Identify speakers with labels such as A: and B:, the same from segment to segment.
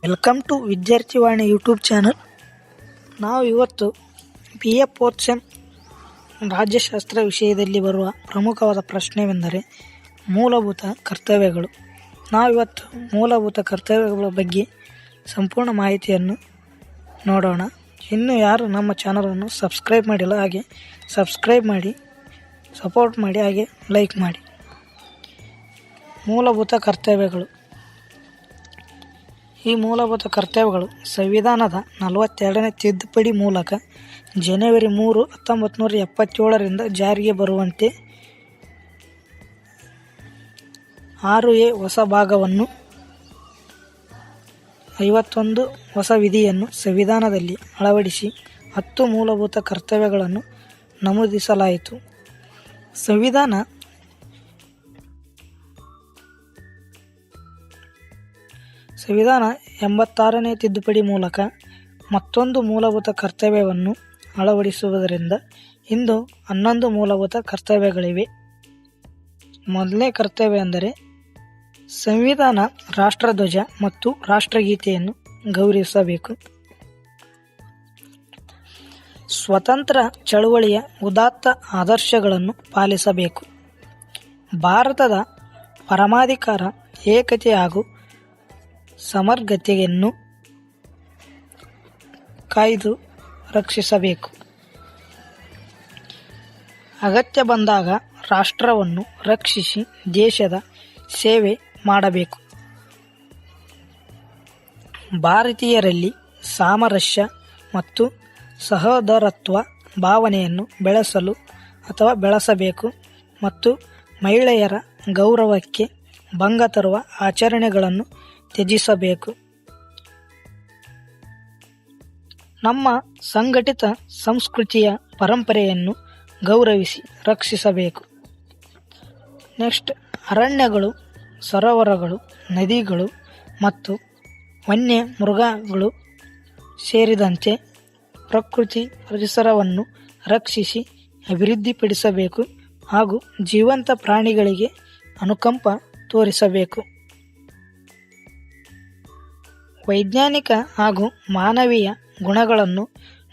A: Welcome to Vidyarthivani YouTube channel. ನಾವು ಇವತ್ತು BA fourth sem ರಾಜ್ಯಶಾಸ್ತ್ರ ವಿಷಯದಲ್ಲಿ ಬರುವ ಪ್ರಮುಖವಾದ ಪ್ರಶ್ನೆವೆಂದರೆ ಮೂಲಭೂತ ಕರ್ತವ್ಯಗಳು. ನಾವಿವತ್ತು ಮೂಲಭೂತ ಕರ್ತವ್ಯಗಳ ಬಗ್ಗೆ ಸಂಪೂರ್ಣ ಮಾಹಿತಿಯನ್ನು ನೋಡೋಣ. ಇನ್ನು ಯಾರು ನಮ್ಮ ಚಾನಲನ್ನು ಸಬ್ಸ್ಕ್ರೈಬ್ ಮಾಡಿಲ್ಲ, ಹಾಗೆ ಸಬ್ಸ್ಕ್ರೈಬ್ ಮಾಡಿ, ಸಪೋರ್ಟ್ ಮಾಡಿ, ಹಾಗೆ ಲೈಕ್ ಮಾಡಿ. ಮೂಲಭೂತ ಕರ್ತವ್ಯಗಳು. ಈ ಮೂಲಭೂತ ಕರ್ತವ್ಯಗಳು ಸಂವಿಧಾನದ 42ನೇ ತಿದ್ದುಪಡಿ ಮೂಲಕ ಜನವರಿ 3, 1977 ಜಾರಿಗೆ ಬರುವಂತೆ 6A ಹೊಸ ಭಾಗವನ್ನು 51 ಹೊಸ ವಿಧಿಯನ್ನು ಸಂವಿಧಾನದಲ್ಲಿ ಅಳವಡಿಸಿ 10 ಮೂಲಭೂತ ಕರ್ತವ್ಯಗಳನ್ನು ನಮೂದಿಸಲಾಯಿತು. ಸಂವಿಧಾನ 86ನೇ ತಿದ್ದುಪಡಿ ಮೂಲಕ ಮತ್ತೊಂದು ಮೂಲಭೂತ ಕರ್ತವ್ಯವನ್ನು ಅಳವಡಿಸುವುದರಿಂದ ಇಂದು 11 ಮೂಲಭೂತ ಕರ್ತವ್ಯಗಳಿವೆ. ಮೊದಲನೇ ಕರ್ತವ್ಯ ಎಂದರೆ ಸಂವಿಧಾನ, ರಾಷ್ಟ್ರಧ್ವಜ ಮತ್ತು ರಾಷ್ಟ್ರಗೀತೆಯನ್ನು ಗೌರವಿಸಬೇಕು. ಸ್ವತಂತ್ರ ಚಳುವಳಿಯ ಉದಾತ್ತ ಆದರ್ಶಗಳನ್ನು ಪಾಲಿಸಬೇಕು. ಭಾರತದ ಪರಮಾಧಿಕಾರ, ಏಕತೆ ಹಾಗೂ ಸಮಗ್ರತೆಯನ್ನು ಕಾಯ್ದು ರಕ್ಷಿಸಬೇಕು. ಅಗತ್ಯ ಬಂದಾಗ ರಾಷ್ಟ್ರವನ್ನು ರಕ್ಷಿಸಿ ದೇಶದ ಸೇವೆ ಮಾಡಬೇಕು. ಭಾರತೀಯರಲ್ಲಿ ಸಾಮರಸ್ಯ ಮತ್ತು ಸಹೋದರತ್ವ ಭಾವನೆಯನ್ನು ಬೆಳೆಸಬೇಕು ಮತ್ತು ಮಹಿಳೆಯರ ಗೌರವಕ್ಕೆ ಭಂಗ ತರುವ ಆಚರಣೆಗಳನ್ನು ತ್ಯಜಿಸಬೇಕು. ನಮ್ಮ ಸಂಘಟಿತ ಸಂಸ್ಕೃತಿಯ ಪರಂಪರೆಯನ್ನು ಗೌರವಿಸಿ ರಕ್ಷಿಸಬೇಕು. ನೆಕ್ಸ್ಟ್, ಅರಣ್ಯಗಳು, ಸರೋವರಗಳು, ನದಿಗಳು ಮತ್ತು ವನ್ಯ ಮೃಗಗಳು ಸೇರಿದಂತೆ ಪ್ರಕೃತಿ ಪರಿಸರವನ್ನು ರಕ್ಷಿಸಿ ಅಭಿವೃದ್ಧಿಪಡಿಸಬೇಕು ಹಾಗೂ ಜೀವಂತ ಪ್ರಾಣಿಗಳಿಗೆ ಅನುಕಂಪ ತೋರಿಸಬೇಕು. ವೈಜ್ಞಾನಿಕ ಹಾಗೂ ಮಾನವೀಯ ಗುಣಗಳನ್ನು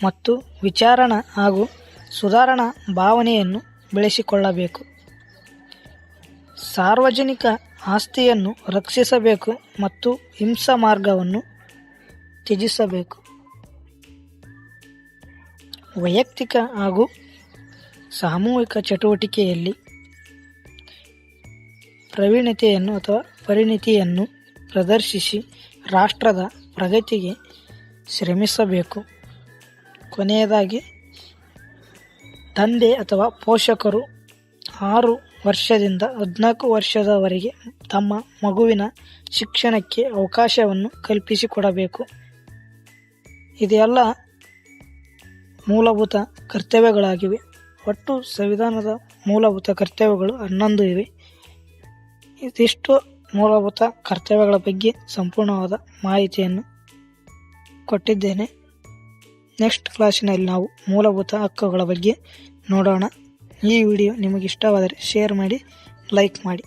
A: ಮತ್ತು ವಿಚಾರಣಾ ಹಾಗೂ ಸುಧಾರಣಾ ಭಾವನೆಯನ್ನು ಬೆಳೆಸಿಕೊಳ್ಳಬೇಕು. ಸಾರ್ವಜನಿಕ ಆಸ್ತಿಯನ್ನು ರಕ್ಷಿಸಬೇಕು ಮತ್ತು ಹಿಂಸಾ ಮಾರ್ಗವನ್ನು ತ್ಯಜಿಸಬೇಕು. ವೈಯಕ್ತಿಕ ಹಾಗೂ ಸಾಮೂಹಿಕ ಚಟುವಟಿಕೆಯಲ್ಲಿ ಪರಿಣಿತಿಯನ್ನು ಪ್ರದರ್ಶಿಸಿ ರಾಷ್ಟ್ರದ ಪ್ರಗತಿಗೆ ಶ್ರಮಿಸಬೇಕು. ಕೊನೆಯದಾಗಿ, ತಂದೆ ಅಥವಾ ಪೋಷಕರು 6 ವರ್ಷದಿಂದ 14 ವರ್ಷದವರೆಗೆ ತಮ್ಮ ಮಗುವಿನ ಶಿಕ್ಷಣಕ್ಕೆ ಅವಕಾಶವನ್ನು ಕಲ್ಪಿಸಿಕೊಡಬೇಕು. ಇದೆಲ್ಲ ಮೂಲಭೂತ ಕರ್ತವ್ಯಗಳಾಗಿವೆ. ಒಟ್ಟು ಸಂವಿಧಾನದ ಮೂಲಭೂತ ಕರ್ತವ್ಯಗಳು 11 ಇವೆ. ಇದಿಷ್ಟು ಮೂಲಭೂತ ಕರ್ತವ್ಯಗಳ ಬಗ್ಗೆ ಸಂಪೂರ್ಣವಾದ ಮಾಹಿತಿಯನ್ನು ಕೊಟ್ಟಿದ್ದೇನೆ. ನೆಕ್ಸ್ಟ್ ಕ್ಲಾಸಿನಲ್ಲಿ ನಾವು ಮೂಲಭೂತ ಹಕ್ಕುಗಳ ಬಗ್ಗೆ ನೋಡೋಣ. ಈ ವಿಡಿಯೋ ನಿಮಗೆ ಇಷ್ಟವಾದರೆ ಶೇರ್ ಮಾಡಿ, ಲೈಕ್ ಮಾಡಿ.